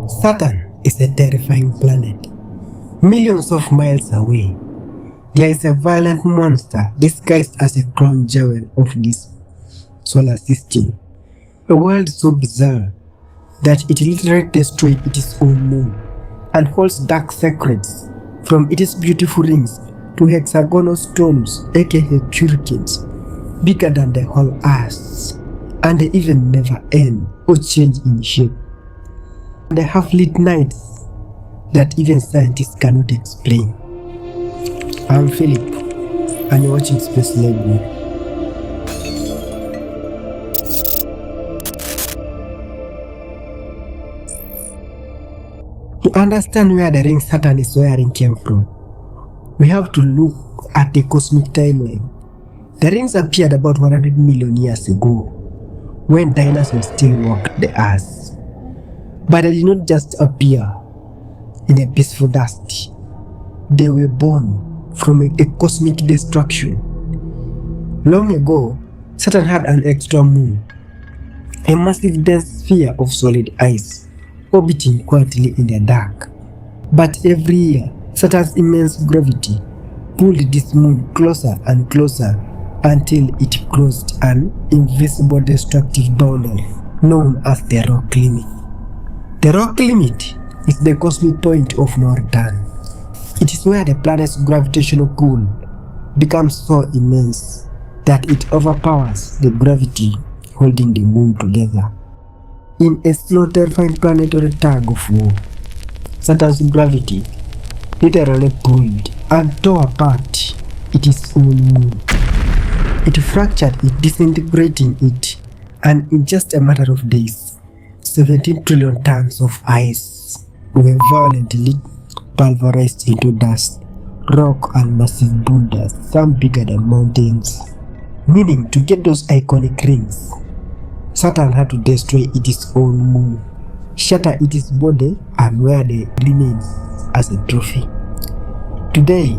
Saturn is a terrifying planet. Millions of miles away, there is a violent monster disguised as a crown jewel of this solar system. A world so bizarre that it literally destroyed its own moon and holds dark secrets from its beautiful rings to hexagonal storms, aka hurricanes, bigger than the whole Earth, and they even never end or change in shape. They have lit nights that even scientists cannot explain. I'm Philip, and you're watching Space Library. To understand where the ring Saturn is wearing came from, we have to look at the cosmic timeline. The rings appeared about 100 million years ago, when dinosaurs still walked the earth. But they did not just appear in a peaceful dust. They were born from a cosmic destruction. Long ago, Saturn had an extra moon, a massive dense sphere of solid ice, orbiting quietly in the dark. But every year, Saturn's immense gravity pulled this moon closer and closer until it crossed an invisible destructive boundary known as the rock limit. The rock limit is the cosmic point of no return. It is where the planet's gravitational pull becomes so immense that it overpowers the gravity holding the moon together. In a slow, terrifying planetary tug of war, Saturn's gravity literally pulled and tore apart its own moon. It fractured it, disintegrating it, and in just a matter of days, 17 trillion tons of ice were violently pulverized into dust, rock, and massive boulders, some bigger than mountains. Meaning, to get those iconic rings, Saturn had to destroy its own moon, shatter its body, and wear the remains as a trophy. Today,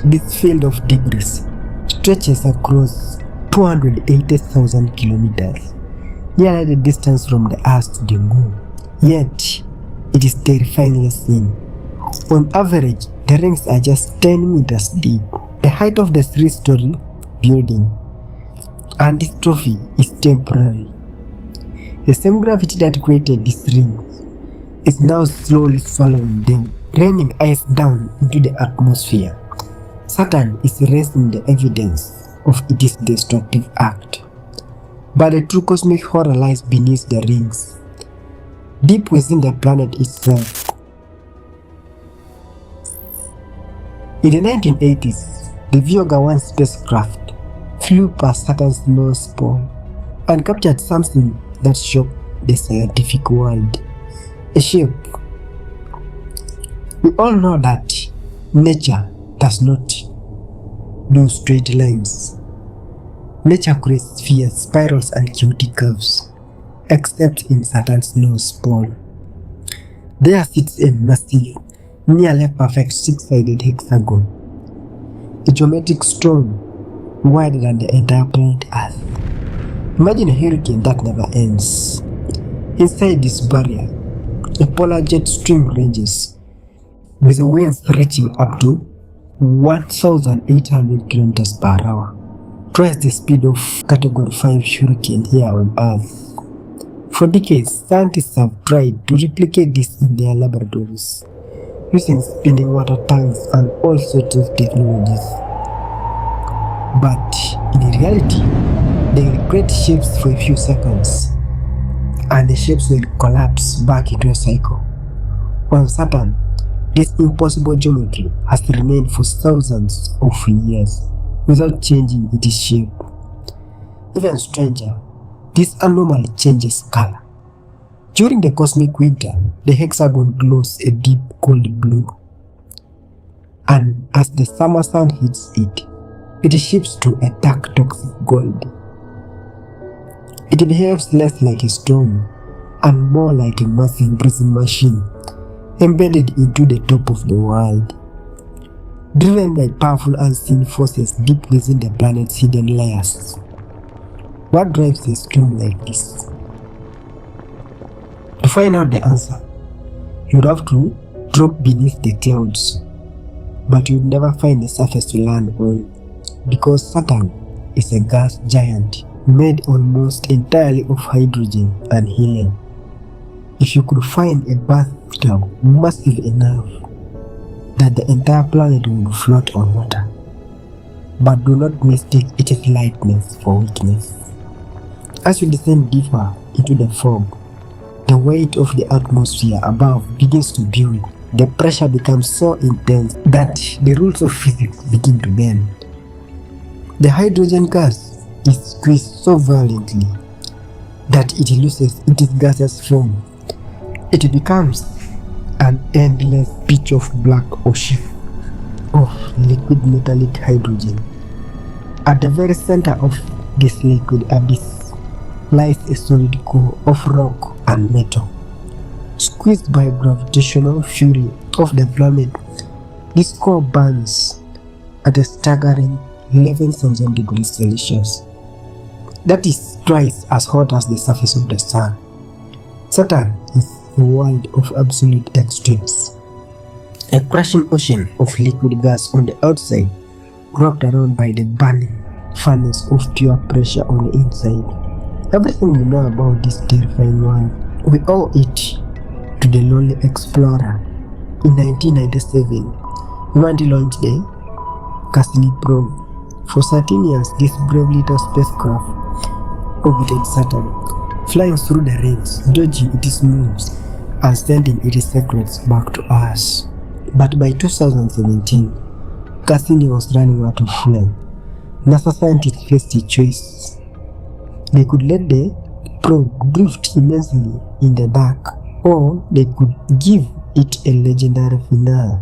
this field of debris stretches across 280,000 kilometers, nearly the distance from the Earth to the Moon. Yet, it is terrifyingly thin. On average, the rings are just 10 meters deep, the height of the 3-story building, and this trophy is temporary. The same gravity that created these rings is now slowly swallowing them, raining ice down into the atmosphere. Saturn is erasing the evidence of its destructive act. But the true cosmic horror lies beneath the rings, deep within the planet itself. In the 1980s, the Voyager 1 spacecraft flew past Saturn's North Pole and captured something that shocked the scientific world. A shape. We all know that nature does not do straight lines. Nature creates spheres, spirals, and chaotic curves, except in Saturn's North Pole. There sits a massive, nearly perfect 6-sided hexagon, a geometric stone wider than the entire planet Earth. Imagine a hurricane that never ends. Inside this barrier, a polar jet stream ranges, with winds reaching up to 1,800 kilometers per hour, twice the speed of Category 5 hurricane here on Earth. For decades, scientists have tried to replicate this in their laboratories, using spinning water tanks and all sorts of technologies. But in reality, they will create shapes for a few seconds, and the shapes will collapse back into a cycle. On Saturn, this impossible geometry has remained for thousands of years without changing its shape. Even stranger, this anomaly changes color. During the cosmic winter, the hexagon glows a deep cold blue, and as the summer sun hits it, it shifts to a dark toxic gold. It behaves less like a stone and more like a massive breathing machine embedded into the top of the world. Driven by powerful unseen forces deep within the planet's hidden layers. What drives a storm like this? To find out the answer, You'd have to drop beneath the clouds, but you'd never find a surface to land on, because Saturn is a gas giant made almost entirely of hydrogen and helium. If you could find a bathtub massive enough that the entire planet would float on water, but do not mistake its lightness for weakness. As you descend deeper into the fog, the weight of the atmosphere above begins to build. The pressure becomes so intense that the rules of physics begin to bend. The hydrogen gas is squeezed so violently that it loses its gaseous form. It becomes an endless pitch of black ocean of liquid metallic hydrogen. At the very center of this liquid abyss lies a solid core of rock and metal. Squeezed by gravitational fury of the planet, this core burns at a staggering 11,000 degrees Celsius. That is twice as hot as the surface of the sun. Saturn is a world of absolute extremes. A crashing ocean of liquid gas on the outside, wrapped around by the burning furnace of pure pressure on the inside. Everything we know about this terrifying world, we owe it to the lonely explorer. In 1997, humanity launched the Cassini probe. For 13 years, this brave little spacecraft orbited Saturn, flying through the rings, dodging its moves, and sending its secrets back to us. But by 2017, Cassini was running out of fuel. NASA scientists faced a choice. They could let the probe drift immensely in the dark, or they could give it a legendary finale.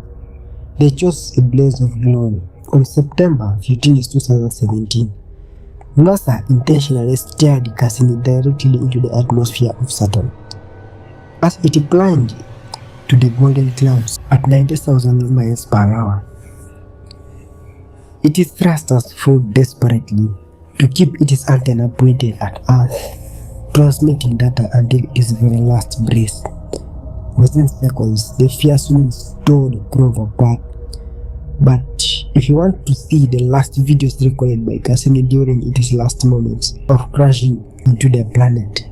They chose a blaze of glory. On September 15, 2017, NASA intentionally steered Cassini directly into the atmosphere of Saturn. As it plunged to the golden clouds at 90,000 miles per hour, its thrusters fought desperately to keep its antenna pointed at Earth, transmitting data until its very last breath. Within seconds, the fierce winds tore the probe apart. But if you want to see the last videos recorded by Cassini during its last moments of crashing into the planet,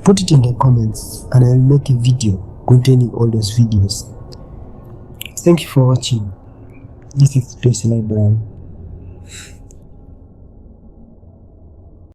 put it in the comments and I'll make a video containing all those videos. Thank you for watching. This is Space Library.